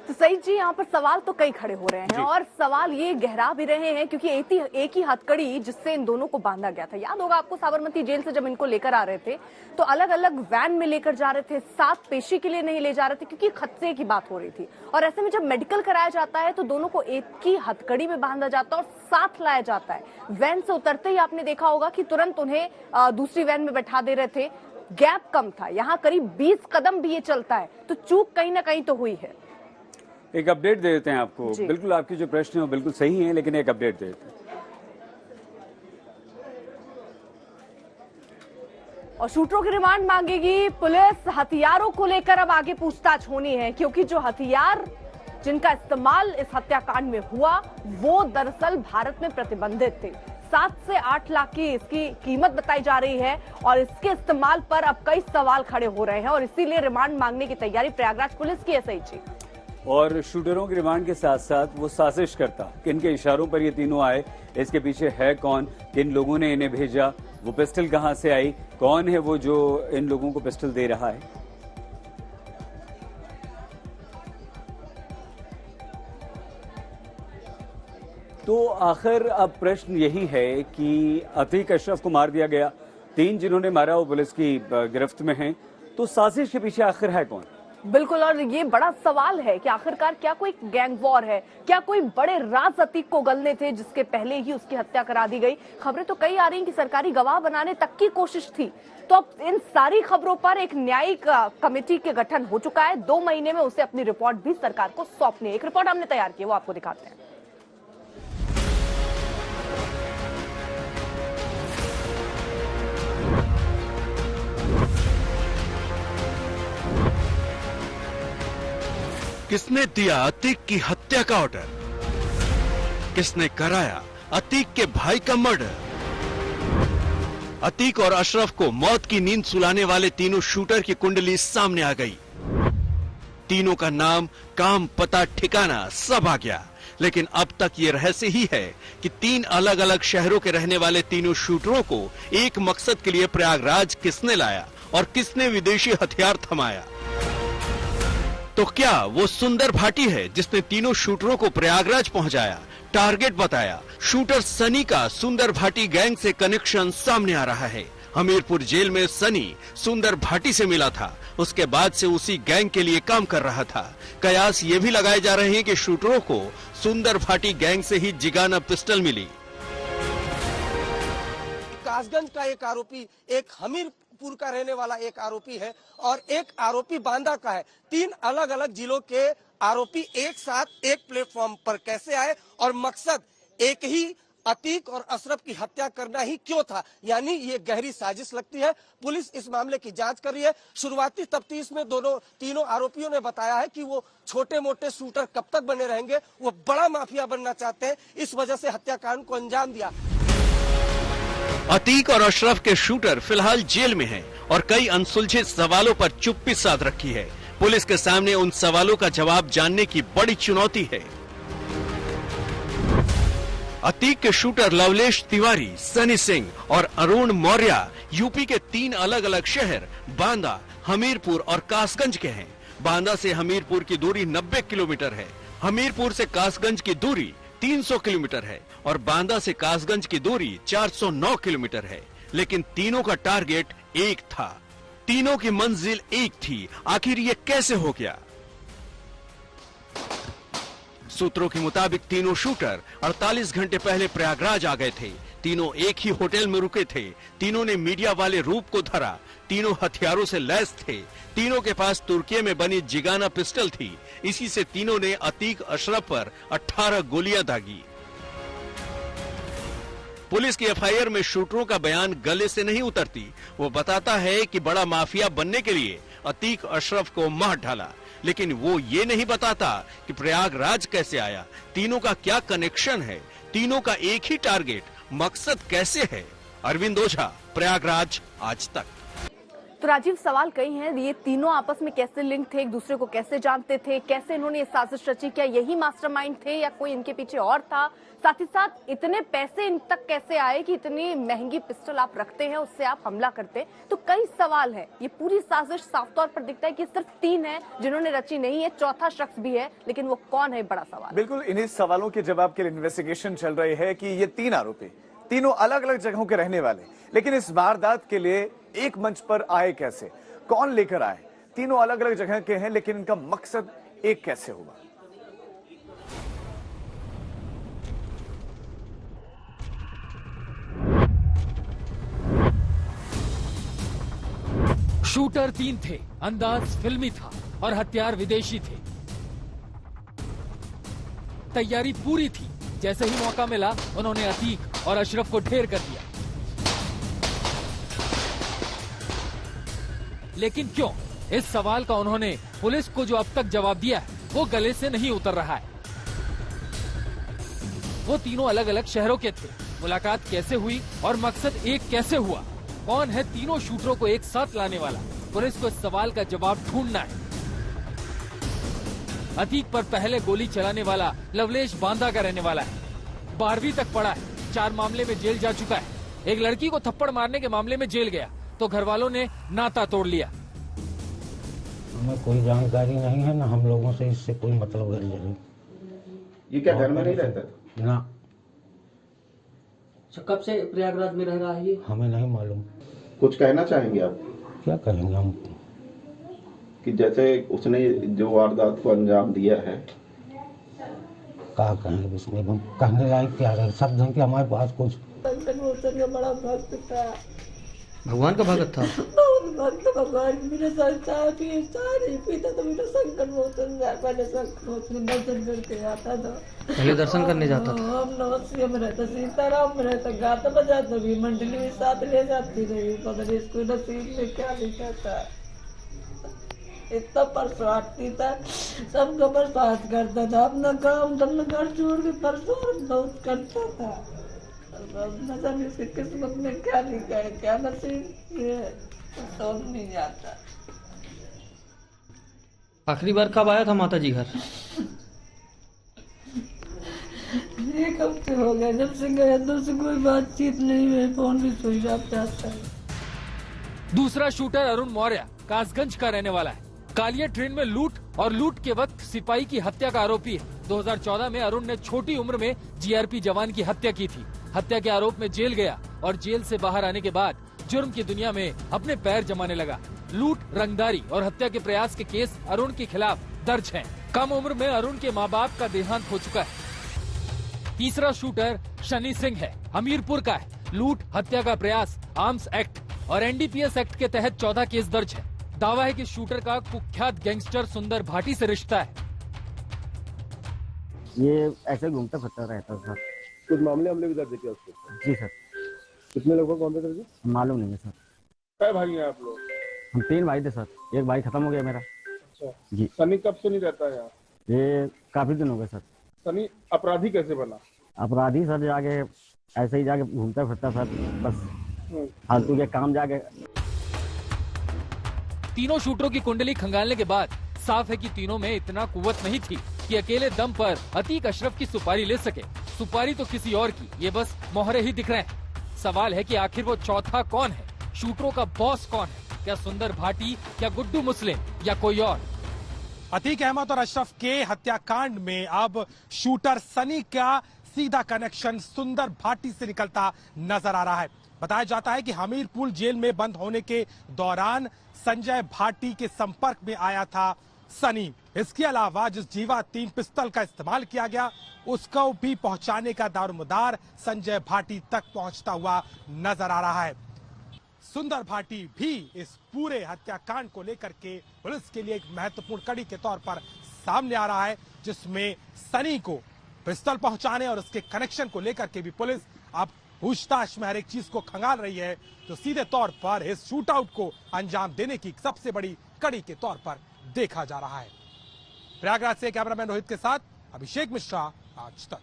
तो सही जी, यहाँ पर सवाल तो कई खड़े हो रहे हैं और सवाल ये गहरा भी रहे हैं क्योंकि एक ही हथकड़ी जिससे इन दोनों को बांधा गया था। याद होगा आपको, साबरमती जेल से जब इनको लेकर आ रहे थे तो अलग अलग वैन में लेकर जा रहे थे, साथ पेशी के लिए नहीं ले जा रहे थे क्योंकि खतरे की बात हो रही थी। और ऐसे में जब मेडिकल कराया जाता है तो दोनों को एक ही हथकड़ी में बांधा जाता है और साथ लाया जाता है। वैन से उतरते ही आपने देखा होगा कि तुरंत उन्हें दूसरी वैन में बैठा दे रहे थे। गैप कम था, यहाँ करीब 20 कदम भी ये चलता है, तो चूक कहीं ना कहीं तो हुई है। एक अपडेट दे देते हैं आपको। बिल्कुल आपकी जो प्रश्न है वो बिल्कुल सही है, लेकिन एक अपडेट दे देते हैं। और शूटरों की रिमांड मांगेगी पुलिस। हथियारों को लेकर अब आगे पूछताछ होनी है क्योंकि जो हथियार जिनका इस्तेमाल इस हत्याकांड में हुआ वो दरअसल भारत में प्रतिबंधित थे। 7 से 8 लाख की इसकी कीमत बताई जा रही है और इसके इस्तेमाल पर अब कई सवाल खड़े हो रहे हैं और इसीलिए रिमांड मांगने की तैयारी प्रयागराज पुलिस की है। सही जी, और शूटरों की रिमांड के साथ साथ वो साजिश करता, किन के इशारों पर ये तीनों आए, इसके पीछे है कौन, किन लोगों ने इन्हें भेजा, वो पिस्टल कहां से आई, कौन है वो जो इन लोगों को पिस्टल दे रहा है। तो आखिर अब प्रश्न यही है कि अतीक अशरफ को मार दिया गया, 3 जिन्होंने मारा वो पुलिस की गिरफ्त में हैं, तो साजिश के पीछे आखिर है कौन? बिल्कुल, और ये बड़ा सवाल है कि आखिरकार क्या कोई गैंग वॉर है, क्या कोई बड़े राज अतीक को गलने थे जिसके पहले ही उसकी हत्या करा दी गई। खबरें तो कई आ रही हैं कि सरकारी गवाह बनाने तक की कोशिश थी। तो अब इन सारी खबरों पर एक न्यायिक कमेटी के गठन हो चुका है। 2 महीने में उसे अपनी रिपोर्ट भी सरकार को सौंपनी है। एक रिपोर्ट हमने तैयार की है, वो आपको दिखाते हैं। किसने दिया अतीक की हत्या का ऑर्डर? किसने कराया अतीक के भाई का मर्डर? अतीक और अशरफ को मौत की नींद सुलाने वाले तीनों शूटर की कुंडली सामने आ गई। तीनों का नाम, काम, पता, ठिकाना सब आ गया। लेकिन अब तक ये रहस्य ही है कि 3 अलग अलग शहरों के रहने वाले तीनों शूटरों को एक मकसद के लिए प्रयागराज किसने लाया और किसने विदेशी हथियार थमाया। तो क्या वो सुंदर भाटी है जिसने तीनों शूटरों को प्रयागराज पहुंचाया, टारगेट बताया? शूटर सनी का सुंदर भाटी गैंग से कनेक्शन सामने आ रहा है। हमीरपुर जेल में सनी सुंदर भाटी से मिला था, उसके बाद से उसी गैंग के लिए काम कर रहा था। कयास ये भी लगाए जा रहे हैं कि शूटरों को सुंदर भाटी गैंग से ही जिगाना पिस्टल मिली। कासगंज का एक आरोपी, एक हमीरपुर का रहने वाला एक आरोपी है और एक आरोपी बांदा का है। 3 अलग अलग जिलों के आरोपी एक साथ एक प्लेटफॉर्म पर कैसे आए और मकसद एक ही, अतीक और अशरफ की हत्या करना ही क्यों था? यानी ये गहरी साजिश लगती है। पुलिस इस मामले की जांच कर रही है। शुरुआती तफ्तीश में तीनों आरोपियों ने बताया है कि वो छोटे मोटे शूटर कब तक बने रहेंगे, वो बड़ा माफिया बनना चाहते हैं, इस वजह से हत्याकांड को अंजाम दिया। अतीक और अशरफ के शूटर फिलहाल जेल में हैं और कई अनसुलझे सवालों पर चुप्पी साध रखी है। पुलिस के सामने उन सवालों का जवाब जानने की बड़ी चुनौती है। अतीक के शूटर लवलेश तिवारी, सनी सिंह और अरुण मौर्य यूपी के 3 अलग अलग शहर बांदा, हमीरपुर और कासगंज के हैं। बांदा से हमीरपुर की दूरी 90 किलोमीटर है। हमीरपुर से कासगंज की दूरी 300 किलोमीटर है और बांदा से कासगंज की दूरी 409 किलोमीटर है। लेकिन तीनों का टारगेट एक था, तीनों की मंजिल एक थी। आखिर ये कैसे हो गया? सूत्रों के मुताबिक तीनों शूटर 48 घंटे पहले प्रयागराज आ गए थे। तीनों एक ही होटल में रुके थे। तीनों ने मीडिया वाले रूप को धरा। तीनों हथियारों से लैस थे। तीनों के पास तुर्की में बनी जिगाना पिस्टल थी। इसी से तीनों ने अतीक अशरफ पर 18 गोलियां दागी। पुलिस की एफआईआर में शूटरों का बयान गले से नहीं उतरती। वो बताता है कि बड़ा माफिया बनने के लिए अतीक अशरफ को मार डाला, लेकिन वो ये नहीं बताता कि प्रयागराज कैसे आया, तीनों का क्या कनेक्शन है, तीनों का एक ही टारगेट, मकसद कैसे है। अरविंद ओझा, प्रयागराज, आज तक। तो राजीव, सवाल कई हैं, ये तीनों आपस में कैसे लिंक थे, एक दूसरे को कैसे जानते थे, कैसे इन्होंने ये साजिश रची, क्या यही मास्टरमाइंड थे या कोई इनके पीछे और था? साथ ही साथ इतने पैसे इन तक कैसे आए कि इतनी महंगी पिस्टल आप रखते हैं, उससे आप हमला करते हैं? तो कई सवाल है। ये पूरी साजिश साफ तौर पर दिखता है कि सिर्फ 3 है जिन्होंने रची नहीं है, चौथा शख्स भी है, लेकिन वो कौन है, बड़ा सवाल। बिल्कुल, इन्हीं सवालों के जवाब के लिए इन्वेस्टिगेशन चल रही है कि ये 3 आरोपी तीनों अलग अलग जगहों के रहने वाले, लेकिन इस वारदात के लिए एक मंच पर आए कैसे, कौन लेकर आए? तीनों अलग अलग जगह के हैं, लेकिन इनका मकसद एक कैसे हुआ? शूटर 3 थे, अंदाज फिल्मी था और हथियार विदेशी थे। तैयारी पूरी थी, जैसे ही मौका मिला उन्होंने अतीक और अशरफ को ढेर कर दिया। लेकिन क्यों? इस सवाल का उन्होंने पुलिस को जो अब तक जवाब दिया है वो गले से नहीं उतर रहा है। वो तीनों अलग अलग शहरों के थे, मुलाकात कैसे हुई और मकसद एक कैसे हुआ? कौन है तीनों शूटरों को एक साथ लाने वाला? पुलिस को इस सवाल का जवाब ढूंढना है। अतीक पर पहले गोली चलाने वाला लवलेश बांदा का रहने वाला है, 12वीं तक पढ़ा है, 4 मामले में जेल जा चुका है। एक लड़की को थप्पड़ मारने के मामले में जेल गया तो घर वालों ने नाता तोड़ लिया। हमें कोई जानकारी नहीं है, ना हम लोगों से इससे कोई मतलब है। ये क्या घर में नहीं रहता था? ना। कब से प्रयागराज में रह रहा है ये? हमें नहीं मालूम। कुछ कहना चाहेंगे आप? क्या कहेंगे हम कि जैसे उसने जो वारदात को अंजाम दिया है, क्या कहेंगे इसमें? हम कहने लायक क्या है? शब्द हैं कि हमारे पास कुछ। बड़ा भक्त था, भगवान का भगत था, बहुत भक्त। भगवान मेरे साथ चाय पीता तो मेरा शंकर मोचन पहले शंकर मोचन दर्शन करके आता था। पहले दर्शन करने जाता था। हम नवसिया में रहता, सीताराम में रहता, गाता बजाता भी, मंडली में साथ ले जाती रही। पता इसको नसीब में क्या लिखा था, इतना परसवाती था, सबका बर्दाश्त करता था, अपना काम धंधा घर छोड़ के परसवार बहुत करता था। इसकी किस्मत में क्या लिखा है, क्या नसीब है, समझ नहीं आता। आखिरी बार कब आया था माता जी घर? 1 हफ्ते हो गए जब से गया, तो से कोई बातचीत नहीं हुई, फोन भी स्विच ऑफ जाता है। दूसरा शूटर अरुण मौर्य कासगंज का रहने वाला है। कालिया ट्रेन में लूट और लूट के वक्त सिपाही की हत्या का आरोपी है। 2014 में अरुण ने छोटी उम्र में जीआरपी जवान की हत्या की थी। हत्या के आरोप में जेल गया और जेल से बाहर आने के बाद जुर्म की दुनिया में अपने पैर जमाने लगा। लूट, रंगदारी और हत्या के प्रयास के केस अरुण के खिलाफ दर्ज हैं। कम उम्र में अरुण के माँ बाप का देहांत हो चुका है। तीसरा शूटर शनि सिंह है, हमीरपुर का है। लूट, हत्या का प्रयास, आर्म्स एक्ट और एनडीपीएस एक्ट के तहत 14 केस दर्ज है। दावा है कि शूटर का कुख्यात गैंगस्टर सुंदर भाटी से रिश्ता है। ये ऐसे घूमता फिरता रहता था। कुछ मामले भी दर्ज किया उसको? जी सर। कितने लोगों को दर्ज? मालूम नहीं है सर। क्या भाई हैं आप लोग? हम 3 भाई थे सर, एक भाई खत्म हो गया मेरा। अच्छा जी। सनी कब से नहीं रहता है यहाँ? ये काफी दिन हो गए सर। सनी अपराधी कैसे बना? अपराधी सर जाके ऐसे ही जाके घूमता फिरता सर, बस फालतू के काम जाके। तीनों शूटरों की कुंडली खंगालने के बाद साफ है कि तीनों में इतना कुव्वत नहीं थी कि अकेले दम पर अतीक अशरफ की सुपारी ले सके। सुपारी तो किसी और की, ये बस मोहरे ही दिख रहे हैं। सवाल है कि आखिर वो चौथा कौन है? शूटरों का बॉस कौन है? क्या सुंदर भाटी, क्या गुड्डू मुस्लिम या कोई और? अतीक अहमद और अशरफ के हत्याकांड में अब शूटर सनी का सीधा कनेक्शन सुंदर भाटी से निकलता नजर आ रहा है। बताया जाता है कि हमीरपुर जेल में बंद होने के दौरान संजय भाटी के संपर्क में आया था सनी। इसके अलावा जिस जीवा 3 पिस्तौल का इस्तेमाल किया गया उसको भी पहुंचाने का दारोमदार संजय भाटी तक पहुंचता हुआ नजर आ रहा है। सुंदर भाटी भी इस पूरे हत्याकांड को लेकर के पुलिस के लिए एक महत्वपूर्ण कड़ी के तौर पर सामने आ रहा है, जिसमें सनी को पिस्तौल पहुंचाने और उसके कनेक्शन को लेकर के भी पुलिस अब पूछताछ में हर एक चीज को खंगाल रही है, तो सीधे तौर पर इस शूटआउट को अंजाम देने की सबसे बड़ी कड़ी के तौर पर देखा जा रहा है। प्रयागराज से कैमरामैन रोहित के साथ अभिषेक मिश्रा, आज तक।